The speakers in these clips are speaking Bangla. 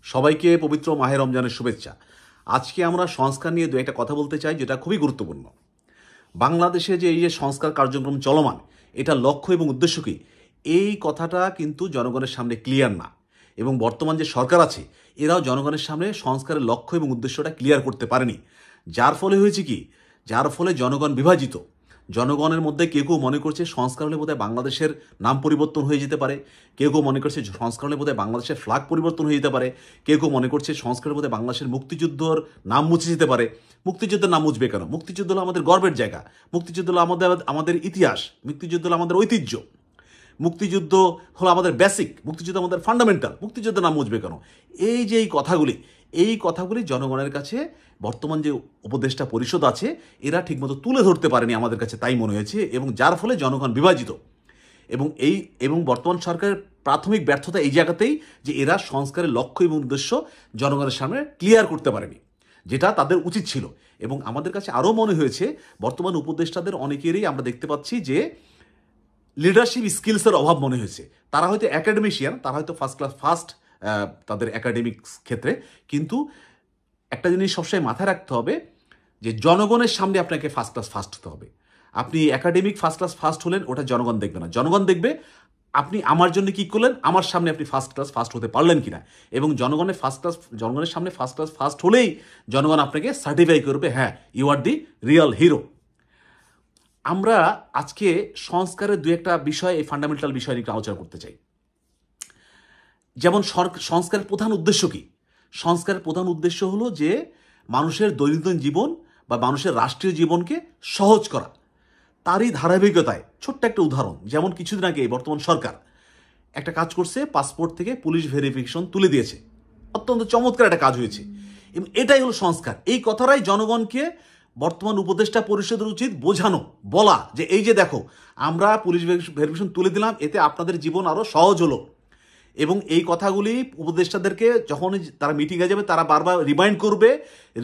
সবাইকে পবিত্র মাহে রমজানের শুভেচ্ছা। আজকে আমরা সংস্কার নিয়ে দু একটা কথা বলতে চাই, যেটা খুবই গুরুত্বপূর্ণ। বাংলাদেশে যে এই যে সংস্কার কার্যক্রম চলমান, এটা লক্ষ্য এবং উদ্দেশ্য কী, এই কথাটা কিন্তু জনগণের সামনে ক্লিয়ার না। এবং বর্তমান যে সরকার আছে, এরাও জনগণের সামনে সংস্কারের লক্ষ্য এবং উদ্দেশ্যটা ক্লিয়ার করতে পারেনি। যার ফলে হয়েছে কি, যার ফলে জনগণ বিভাজিত। জনগণের মধ্যে কেউ কেউ মনে করছে সংস্কার হলে বোধহয় বাংলাদেশের নাম পরিবর্তন হয়ে যেতে পারে, কেউ কেউ মনে করছে সংস্কার হলে বোধহয় বাংলাদেশের ফ্ল্যাগ পরিবর্তন হয়ে যেতে পারে, কেউ কেউ মনে করছে সংস্কারের বোধহয় বাংলাদেশের মুক্তিযুদ্ধর নাম মুছে যেতে পারে। মুক্তিযুদ্ধের নাম মুছবে কেন? মুক্তিযুদ্ধ হলো আমাদের গর্বের জায়গা, মুক্তিযুদ্ধ হলো আমাদের ইতিহাস, মুক্তিযুদ্ধ হলো আমাদের ঐতিহ্য, মুক্তিযুদ্ধ হলো আমাদের বেসিক, মুক্তিযুদ্ধ আমাদের ফান্ডামেন্টাল। মুক্তিযুদ্ধের নাম মুছবে কেন? এই কথাগুলি জনগণের কাছে বর্তমান যে উপদেষ্টা পরিষদ আছে, এরা ঠিকমতো তুলে ধরতে পারেনি, আমাদের কাছে তাই মনে হয়েছে। এবং যার ফলে জনগণ বিভাজিত। এবং বর্তমান সরকারের প্রাথমিক ব্যর্থতা এই জায়গাতেই, যে এরা সংস্কারের লক্ষ্য এবং উদ্দেশ্য জনগণের সামনে ক্লিয়ার করতে পারেনি, যেটা তাদের উচিত ছিল। এবং আমাদের কাছে আরও মনে হয়েছে বর্তমান উপদেষ্টাদের অনেকেরই আমরা দেখতে পাচ্ছি যে লিডারশিপ স্কিলসের অভাব মনে হয়েছে। তারা হয়তো অ্যাকাডেমিশিয়ান, তারা হয়তো ফার্স্ট তাদের একাডেমিক ক্ষেত্রে, কিন্তু একটা জিনিস সবসময় মাথায় রাখতে হবে যে জনগণের সামনে আপনাকে ফার্স্ট হতে হবে। আপনি একাডেমিক ফার্স্ট হলেন, ওটা জনগণ দেখবে না। জনগণ দেখবে আপনি আমার জন্য কি করলেন, আমার সামনে আপনি ফার্স্ট হতে পারলেন কিনা। এবং জনগণের সামনে ফার্স্ট হলেই জনগণ আপনাকে সার্টিফাই করবে, হ্যাঁ, you are the real hero. আমরা আজকে সংস্কারের দু একটা বিষয়, এই ফান্ডামেন্টাল বিষয় নিয়ে আলোচনা করতে চাই। যেমন সংস্কারের প্রধান উদ্দেশ্য কি? সংস্কারের প্রধান উদ্দেশ্য হলো যে মানুষের দৈনন্দিন জীবন বা মানুষের রাষ্ট্রীয় জীবনকে সহজ করা। তারই ধারাবাহিকতায় ছোট্ট একটা উদাহরণ, যেমন কিছুদিন আগে বর্তমান সরকার একটা কাজ করছে, পাসপোর্ট থেকে পুলিশ ভেরিফিকেশন তুলে দিয়েছে। অত্যন্ত চমৎকার একটা কাজ হয়েছে, এবং এটাই হলো সংস্কার। এই কথাটাই জনগণকে বর্তমান উপদেষ্টা পরিষদের উচিত বোঝানো, বলা যে এই যে দেখো, আমরা পুলিশ ভেরিফিকেশন তুলে দিলাম, এতে আপনাদের জীবন আরও সহজ হলো। এবং এই কথাগুলি উপদেষ্টাদেরকে যখন তারা মিটিংয়ে যাবে, তারা বারবার রিমাইন্ড করবে,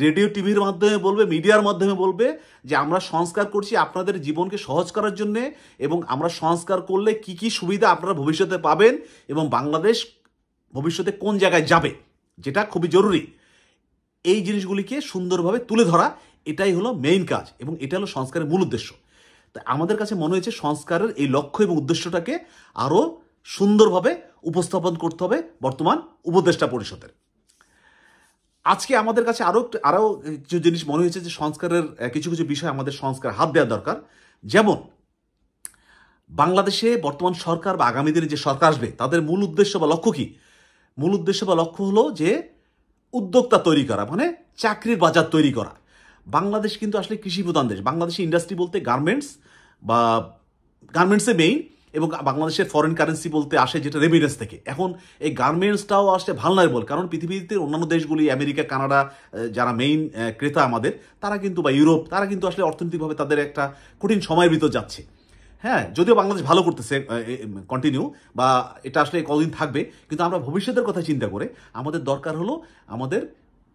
রেডিও টিভির মাধ্যমে বলবে, মিডিয়ার মাধ্যমে বলবে যে আমরা সংস্কার করছি আপনাদের জীবনকে সহজ করার জন্যে, এবং আমরা সংস্কার করলে কি কি সুবিধা আপনারা ভবিষ্যতে পাবেন, এবং বাংলাদেশ ভবিষ্যতে কোন জায়গায় যাবে, যেটা খুবই জরুরি। এই জিনিসগুলিকে সুন্দরভাবে তুলে ধরা, এটাই হলো মেইন কাজ, এবং এটা হলো সংস্কারের মূল উদ্দেশ্য। তাই আমাদের কাছে মনে হয়েছে সংস্কারের এই লক্ষ্য এবং উদ্দেশ্যটাকে আরও সুন্দরভাবে উপস্থাপন করতে হবে বর্তমান উপদেষ্টা পরিষদের। আজকে আমাদের কাছে আরও কিছু জিনিস মনে হয়েছে যে সংস্কারের কিছু কিছু বিষয় আমাদের সংস্কার হাত দেওয়া দরকার। যেমন বাংলাদেশে বর্তমান সরকার বা আগামী দিনে যে সরকার আসবে, তাদের মূল উদ্দেশ্য বা লক্ষ্য কি? মূল উদ্দেশ্য বা লক্ষ্য হলো যে উদ্যোক্তা তৈরি করা, মানে চাকরির বাজার তৈরি করা। বাংলাদেশ কিন্তু আসলে কৃষি প্রধান দেশ। বাংলাদেশি ইন্ডাস্ট্রি বলতে গার্মেন্টসে মেইন, এবং বাংলাদেশের ফরেন কারেন্সি বলতে আসে যেটা রেমিটেন্স থেকে। এখন এই গার্মেন্টসটাও আসলে ভালনারেবল, কারণ পৃথিবীতে অন্যান্য দেশগুলি, আমেরিকা, কানাডা, যারা মেইন ক্রেতা আমাদের, তারা কিন্তু, বা ইউরোপ, তারা কিন্তু আসলে অর্থনৈতিকভাবে তাদের একটা কঠিন সময়ের ভিতর যাচ্ছে। হ্যাঁ, যদিও বাংলাদেশ ভালো করতেছে কন্টিনিউ, বা এটা আসলে কদিন থাকবে, কিন্তু আমরা ভবিষ্যতের কথা চিন্তা করে আমাদের দরকার হলো আমাদের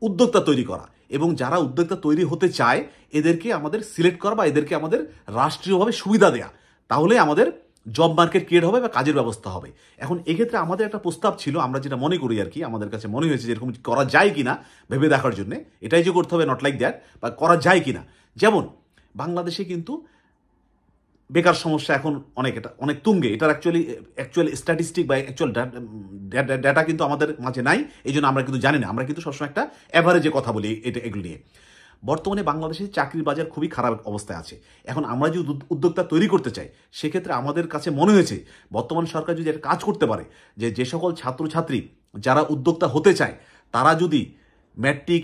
উদ্যোক্তা তৈরি করা, এবং যারা উদ্যোক্তা তৈরি হতে চায় এদেরকে আমাদের সিলেক্ট করা, বা এদেরকে আমাদের রাষ্ট্রীয়ভাবে সুবিধা দেয়া। তাহলে আমাদের জব মার্কেট ক্রিয়েট হবে বা কাজের ব্যবস্থা হবে। এখন এক্ষেত্রে আমাদের একটা প্রস্তাব ছিল, আমরা যেটা মনে করি আর কি, আমাদের কাছে মনে হয়েছে যেরকম করা যায় কিনা ভেবে দেখার জন্য, এটাই যে করতে হবে, নট লাইক দ্যাট, বা করা যায় কিনা। যেমন বাংলাদেশে কিন্তু বেকার সমস্যা এখন অনেক তুঙ্গে। এটার অ্যাকচুয়াল স্ট্যাটিস্টিক বা অ্যাকচুয়াল ডাটা কিন্তু আমাদের মাঝে নাই, এই জন্য আমরা কিন্তু জানি না। আমরা কিন্তু সবসময় একটা অ্যাভারেজে কথা বলি এগুলো নিয়ে। বর্তমানে বাংলাদেশের চাকরির বাজার খুবই খারাপ অবস্থায় আছে। এখন আমরা যদি উদ্যোক্তা তৈরি করতে চাই, সেক্ষেত্রে আমাদের কাছে মনে হয়েছে বর্তমান সরকার যদি একটা কাজ করতে পারে, যে সকল ছাত্রছাত্রী যারা উদ্যোক্তা হতে চায়, তারা যদি ম্যাট্রিক,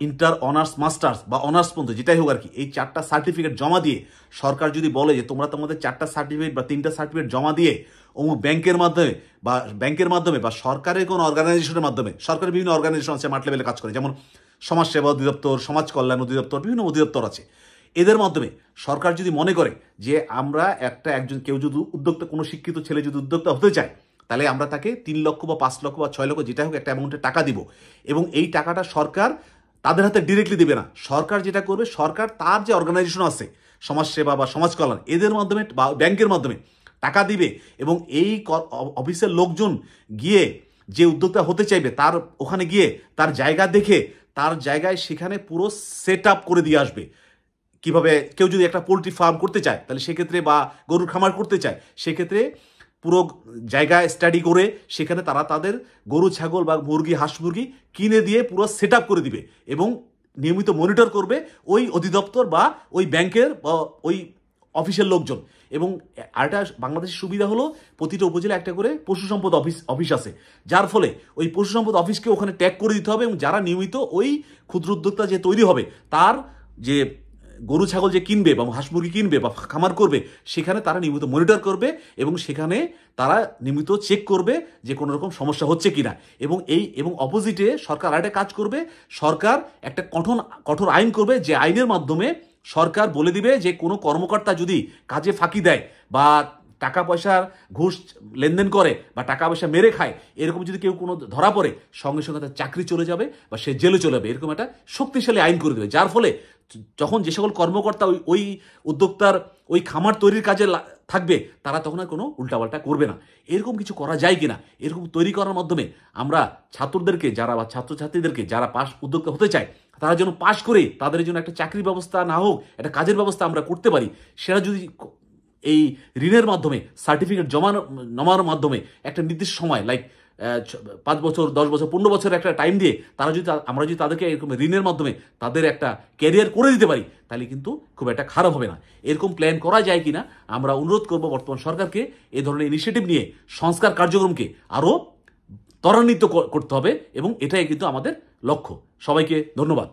ইন্টার অনার্স, মাস্টার্স বা অনার্স পর্যন্ত যেটাই হোক আর কি, এই 4টা সার্টিফিকেট জমা দিয়ে সরকার যদি বলে যে তোমরা তোমাদের 4টা সার্টিফিকেট বা 3টা সার্টিফিকেট জমা দিয়ে অমুক ব্যাংকের মাধ্যমে বা সরকারের কোনো অর্গানাইজেশনের মাধ্যমে, সরকারের বিভিন্ন অর্গানাইজেশন আছে মাঠ লেভেলে কাজ করে, যেমন সমাজসেবা অধিদপ্তর, সমাজ কল্যাণ অধিদপ্তর, বিভিন্ন অধিদপ্তর আছে। এদের মাধ্যমে সরকার যদি মনে করে যে আমরা কেউ যদি উদ্যোক্তা, কোনো শিক্ষিত ছেলে যদি উদ্যোক্তা হতে চায়, তাহলে আমরা তাকে 3 লক্ষ বা 5 লক্ষ বা 6 লক্ষ যেটা হোক একটা অ্যামাউন্টের টাকা দিব, এবং এই টাকাটা সরকার তাদের হাতে ডিরেক্টলি দেবে না। সরকার যেটা করবে, সরকার তার যে অর্গানাইজেশন আছে, সমাজসেবা বা সমাজ কল্যাণ, এদের মাধ্যমে বা ব্যাংকের মাধ্যমে টাকা দিবে, এবং এই অফিসের লোকজন গিয়ে যে উদ্যোক্তা হতে চাইবে তার ওখানে গিয়ে তার জায়গা দেখে তার জায়গায় সেখানে পুরো সেট আপ করে দিয়ে আসবে। কিভাবে কেউ যদি একটা পোলট্রি ফার্ম করতে চায় তাহলে সেক্ষেত্রে, বা গরুর খামার করতে চায় সেক্ষেত্রে পুরো জায়গায় স্টাডি করে সেখানে তারা তাদের গরু ছাগল বা মুরগি হাঁস মুরগি কিনে দিয়ে পুরো সেট আপ করে দিবে এবং নিয়মিত মনিটর করবে ওই অধিদপ্তর বা ওই ব্যাংকের বা ওই অফিসের লোকজন। এবং আরেকটা বাংলাদেশের সুবিধা হলো প্রতিটা উপজেলা একটা করে পশু সম্পদ অফিস আছে, যার ফলে ওই পশু সম্পদ অফিসকে ওখানে ট্যাগ করে দিতে হবে এবং যারা নিয়মিত ওই ক্ষুদ্র উদ্যোক্তা যে তৈরি হবে তার যে গরু ছাগল যে কিনবে বা হাঁস মুরগি কিনবে বা খামার করবে সেখানে তারা নিয়মিত মনিটর করবে এবং সেখানে তারা নিয়মিত চেক করবে যে কোনো রকম সমস্যা হচ্ছে কিনা। এবং অপোজিটে সরকার আরেকটা কাজ করবে, সরকার একটা কঠোর আইন করবে যে আইনের মাধ্যমে সরকার বলে দিবে যে কোনো কর্মকর্তা যদি কাজে ফাঁকি দেয় বা টাকা পয়সার ঘুষ লেনদেন করে বা টাকা পয়সা মেরে খায়, এরকম যদি কেউ কোনো ধরা পড়ে সঙ্গে সঙ্গে তার চাকরি চলে যাবে বা সে জেলে চলে যাবে, এরকম একটা শক্তিশালী আইন করে দেবে। যার ফলে যখন যে সকল কর্মকর্তা ওই উদ্যোক্তার ওই খামার তৈরির কাজে থাকবে তারা তখন আর কোনো উল্টাপাল্টা করবে না। এরকম কিছু করা যায় কিনা, এরকম তৈরি করার মাধ্যমে আমরা ছাত্রদেরকে যারা বা ছাত্রছাত্রীদেরকে যারা উদ্যোক্তা হতে চায় তারা যেন পাশ করে তাদের জন্য একটা চাকরির ব্যবস্থা না হোক, একটা কাজের ব্যবস্থা আমরা করতে পারি। সেটা যদি এই ঋণের মাধ্যমে সার্টিফিকেট জমানোর মাধ্যমে একটা নির্দিষ্ট সময় লাইক 5 বছর 10 বছর 15 বছরের একটা টাইম দিয়ে আমরা যদি তাদেরকে এরকম ঋণের মাধ্যমে তাদের একটা ক্যারিয়ার করে দিতে পারি তাহলে কিন্তু খুব একটা খারাপ হবে না। এরকম প্ল্যান করা যায় কিনা আমরা অনুরোধ করব বর্তমান সরকারকে এই ধরনের ইনিশিয়েটিভ নিয়ে সংস্কার কার্যক্রমকে আরও ত্বরান্বিত করতে হবে এবং এটাই কিন্তু আমাদের লক্ষ্য। সবাইকে ধন্যবাদ।